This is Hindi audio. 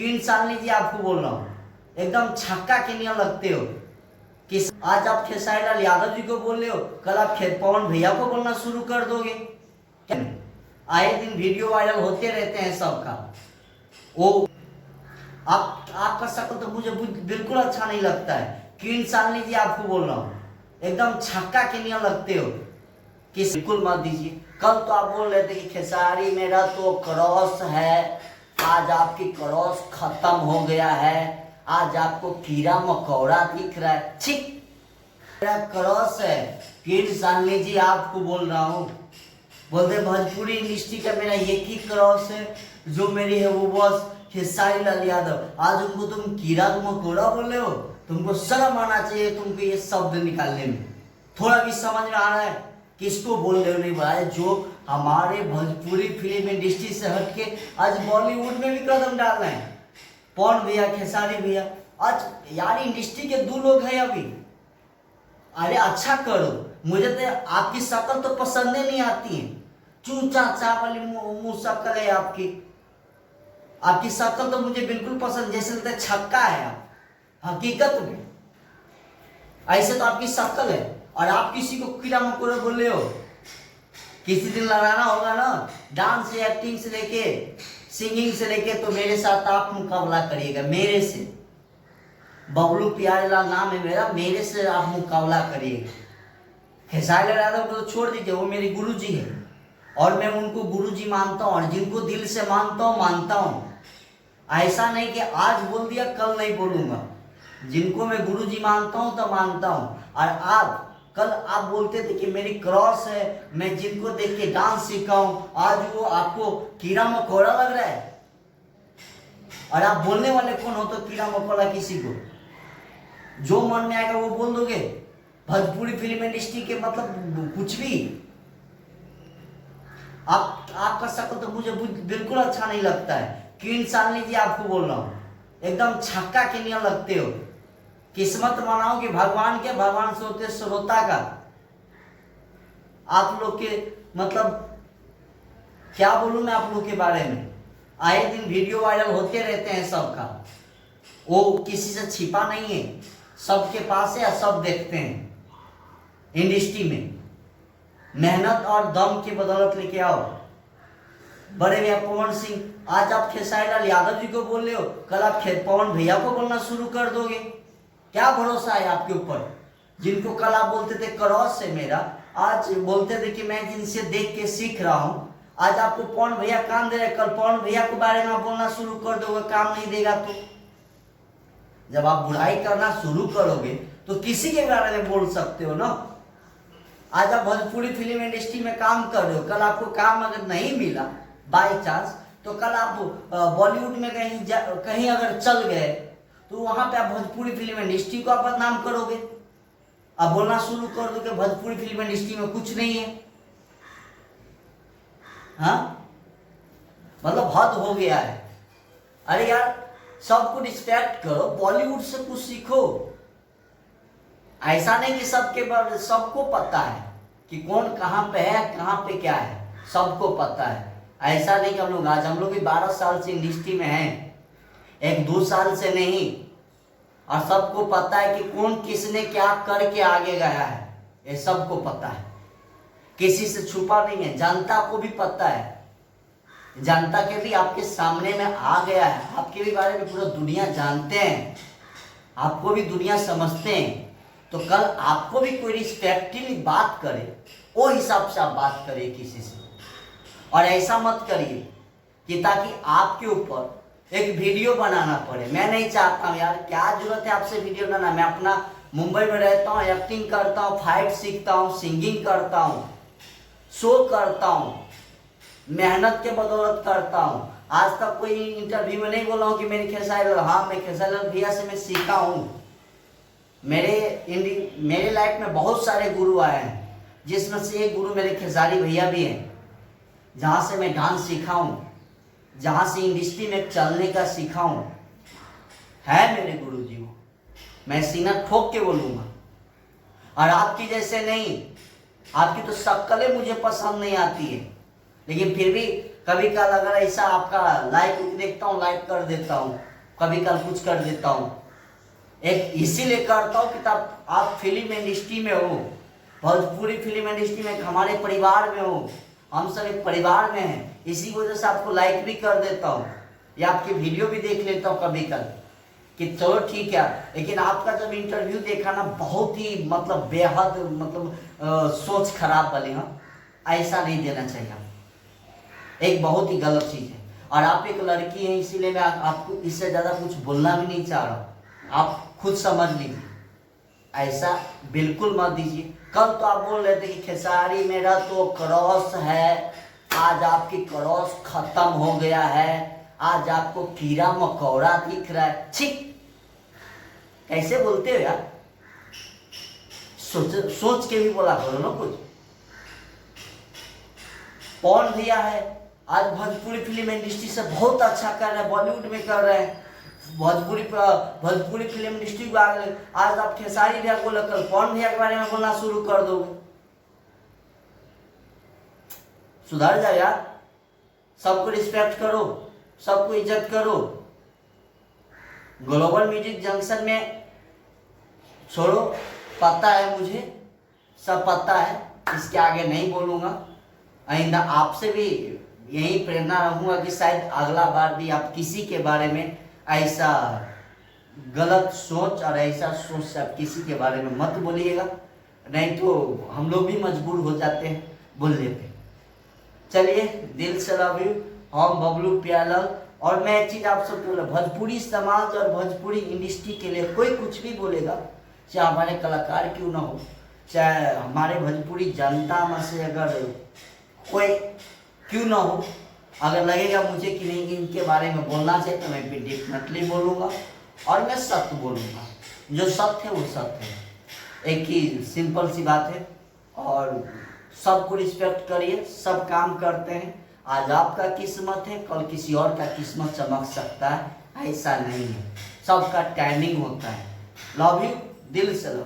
क्वीन शालिनी जी आपको बोल रहा हूँ, एकदम छक्का के नियम लगते हो कि आज आप खेसारी लाल यादव जी को बोल रहे हो, कल आप पवन भैया को बोलना शुरू कर दोगे। आए दिन वीडियो वायरल होते रहते हैं सबका। वो आपका शक्ल तो मुझे बिल्कुल अच्छा नहीं लगता है। क्वीन शालिनी जी आपको बोल रहा हूँ, एकदम छक्का के नियम लगते हो कि बिल्कुल मत दीजिए। कल तो आप बोल रहे थे कि खेसारी मेरा तो क्रॉस है, आज आपकी क्रॉस खत्म हो गया है, आज आपको कीड़ा मकोड़ा दिख रहा है। ठीक, मेरा क्रॉस है। क्वीन शालिनी जी आपको बोल रहा हूँ, बोलते भोजपुरी इंडस्ट्री का मेरा एक ही क्रॉस है, जो मेरी है वो बस खेसारी लाल यादव। आज उनको तुम कीड़ा मकोड़ा बोल रहे हो, तुमको शर्म आना चाहिए तुमको ये शब्द निकालने में। थोड़ा भी समझ में आ रहा है किसको बोल रहे हो नहीं भाई, जो हमारे भोजपुरी फिल्म इंडस्ट्री से हटके आज बॉलीवुड में भी कदम डाल रहे हैं। पवन भैया, खेसारी भैया, आज यार इंडस्ट्री के दो लोग हैं अभी। अरे अच्छा करो, मुझे तो आपकी शक्ल तो पसंद ही नहीं आती है। चूचा चा वाली मुंह शक्ल है आपकी शक्ल तो मुझे बिल्कुल पसंद, जैसे लगता है छक्का है आप हकीकत में। ऐसे तो आपकी शक्ल है और आप किसी को कीड़ा मकोड़ा बोल रहे हो। किसी दिन लगाना होगा ना डांस से, एक्टिंग से लेके सिंगिंग से लेके, तो मेरे साथ आप मुकाबला करिएगा। मेरे से बबलू प्यारेलाल नाम है मेरा, मेरे से आप मुकाबला करिएगा। खेसारी लाल यादव को तो छोड़ दीजिए, वो मेरे गुरुजी है और मैं उनको गुरुजी मानता हूँ और जिनको दिल से मानता हूँ। ऐसा नहीं कि आज बोल दिया कल नहीं बोलूंगा। जिनको मैं गुरुजी मानता हूँ तो मानता हूँ। और आप कल आप बोलते थे कि मेरी क्रॉस है, मैं जिनको देख के डांस सीखा हूँ, आज वो आपको कीड़ा मकोड़ा लग रहा है। और आप बोलने वाले कौन हो? तो कीड़ा मकोड़ा किसी को जो मन में आएगा वो बोल दोगे। भोजपुरी फिल्म इंडस्ट्री के मतलब कुछ भी। आपका शक्ल तो मुझे बिल्कुल अच्छा नहीं लगता है। क्वीन शालिनी जी आपको बोल रहा हूँ, एकदम छक्का के नियम लगते हो। किस्मत मनाओ कि भगवान के, भगवान से होते श्रोता का। आप लोग के मतलब क्या बोलूं मैं आप लोग के बारे में। आए दिन वीडियो वायरल होते रहते हैं सबका। वो किसी से छिपा नहीं है, सबके पास है, सब देखते हैं। इंडस्ट्री में मेहनत और दम की बदौलत लेके आओ। बड़े भैया पवन सिंह, आज आप खेसारी लाल यादव जी को बोल रहे हो, कल आप पवन भैया को बोलना शुरू कर दोगे। क्या भरोसा है आपके ऊपर? जिनको कल आप बोलते थे क्रॉस है मेरा, आज बोलते थे कि मैं जिनसे देख के सीख रहा हूं, आज आपको पवन भैया काम दे रहे, कल पवन भैया के बारे में आप बोलना शुरू कर दोगे। काम नहीं देगा तो जब आप बुराई करना शुरू करोगे तो किसी के बारे में बोल सकते हो ना। आज आप भोजपुरी फिल्म इंडस्ट्री में काम कर रहे हो, कल आपको काम अगर नहीं मिला बाई चांस, तो कल आप बॉलीवुड में कहीं अगर चल गए तो वहां पे आप भोजपुरी फिल्म इंडस्ट्री को आप बदनाम करोगे। आप बोलना शुरू कर दो कि भोजपुरी फिल्म इंडस्ट्री में कुछ नहीं है। हाँ, मतलब हद हो गया है। अरे यार, सबको रिस्पेक्ट करो, बॉलीवुड से कुछ सीखो। ऐसा नहीं कि सबको पता है कि कौन कहाँ पे है, कहाँ पे क्या है, सबको पता है। ऐसा नहीं कि हम लोग भी 12 साल से इंडस्ट्री में हैं, 1-2 साल से नहीं। और सबको पता है कि कौन किसने क्या करके आगे गया है, ये सबको पता है। किसी से छुपा नहीं है, जनता को भी पता है। जनता के भी आपके सामने में आ गया है, आपके भी बारे में पूरा दुनिया जानते हैं, आपको भी दुनिया समझते हैं। तो कल आपको भी कोई रिस्पेक्टफुली बात करे, वो हिसाब से आप बात करिए किसी से। और ऐसा मत करिए कि ताकि आपके ऊपर एक वीडियो बनाना पड़े। मैं नहीं चाहता हूँ यार, क्या जरूरत है आपसे वीडियो बनाना। मैं अपना मुंबई में रहता हूँ, एक्टिंग करता हूँ, फाइट सीखता हूँ, सिंगिंग करता हूँ, शो करता हूँ, मेहनत के बदौलत करता हूँ। आज तक कोई इंटरव्यू में नहीं बोला हूँ कि मेरे खेसारी लाल, हाँ मैं खेसारी लाल भैया से मैं सीखा हूँ। मेरे लाइफ में बहुत सारे गुरु आए हैं, जिसमें से एक गुरु मेरे खेसारी भैया भी हैं, जहाँ से मैं डांस सीखा हूँ, जहाँ से इंडस्ट्री में चलने का सीखा हूँ। है मेरे गुरु जी वो, मैं सीना ठोक के बोलूँगा। और आपकी जैसे नहीं, आपकी तो शक्लें मुझे पसंद नहीं आती है, लेकिन फिर भी कभी कल अगर ऐसा आपका लाइक देखता हूँ, लाइक कर देता हूँ। कभी कल कुछ कर देता हूँ, एक इसीलिए करता हूँ कि तब आप फिल्म इंडस्ट्री में हो, भोजपुरी फिल्म इंडस्ट्री में हमारे परिवार में हो, हम सब एक परिवार में हैं, इसी वजह से आपको लाइक भी कर देता हूँ या आपकी वीडियो भी देख लेता हूँ कभी कल कि चलो ठीक है। लेकिन आपका जब इंटरव्यू देखा ना, बहुत ही मतलब बेहद मतलब सोच खराब वाली। हाँ, ऐसा नहीं देना चाहिए, एक बहुत ही गलत चीज़ है। और आप एक लड़की हैं, इसीलिए मैं आपको इससे ज़्यादा कुछ बोलना भी नहीं चाह रहा, आप खुद समझ लीजिए, ऐसा बिल्कुल मत दीजिए। कल तो आप बोल रहे थे कि खेसारी मेरा तो क्रॉस है, आज आपकी क्रॉस खत्म हो गया है, आज आपको कीड़ा मकोड़ा दिख रहा है। ठीक, कैसे बोलते हो यार, सोच के भी बोला करो ना कुछ। पवन भैया है, आज भोजपुरी फिल्म इंडस्ट्री से बहुत अच्छा कर रहे हैं, बॉलीवुड में कर रहे हैं, भोजपुरी फिल्म इंडस्ट्री को आगे। आज आप खेसारी भैया को लेकर पवन भैया के बारे में बोलना शुरू कर दोगे, सुधर जाए यार। सबको रिस्पेक्ट करो, सबको इज्जत करो। ग्लोबल म्यूजिक जंक्शन में छोड़ो, पता है मुझे, सब पता है, इसके आगे नहीं बोलूँगा। आइंदा आपसे भी यही प्रेरणा रहूँगा कि शायद अगला बार भी आप किसी के बारे में ऐसा गलत सोच और ऐसा सोच से आप किसी के बारे में मत बोलिएगा, नहीं तो हम लोग भी मजबूर हो जाते हैं बोलने पे। चलिए, दिल से लव यू, हम बबलू प्यालाल। और मैं एक चीज़ आप सबको बोला, भोजपुरी समाज और भोजपुरी इंडस्ट्री के लिए कोई कुछ भी बोलेगा, चाहे हमारे कलाकार क्यों ना हो, चाहे हमारे भोजपुरी जनता में से अगर कोई क्यों ना हो, अगर लगेगा मुझे कि नहीं इनके बारे में बोलना चाहिए तो मैं भी डेफिनेटली बोलूँगा और मैं सत्य बोलूँगा। जो सत्य है वो सत्य है, एक ही सिंपल सी बात है। और सबको रिस्पेक्ट करिए, सब काम करते हैं। आज आपका किस्मत है, कल किसी और का किस्मत चमक सकता है, ऐसा नहीं है, सबका टाइमिंग होता है। लव यू, दिल से लव।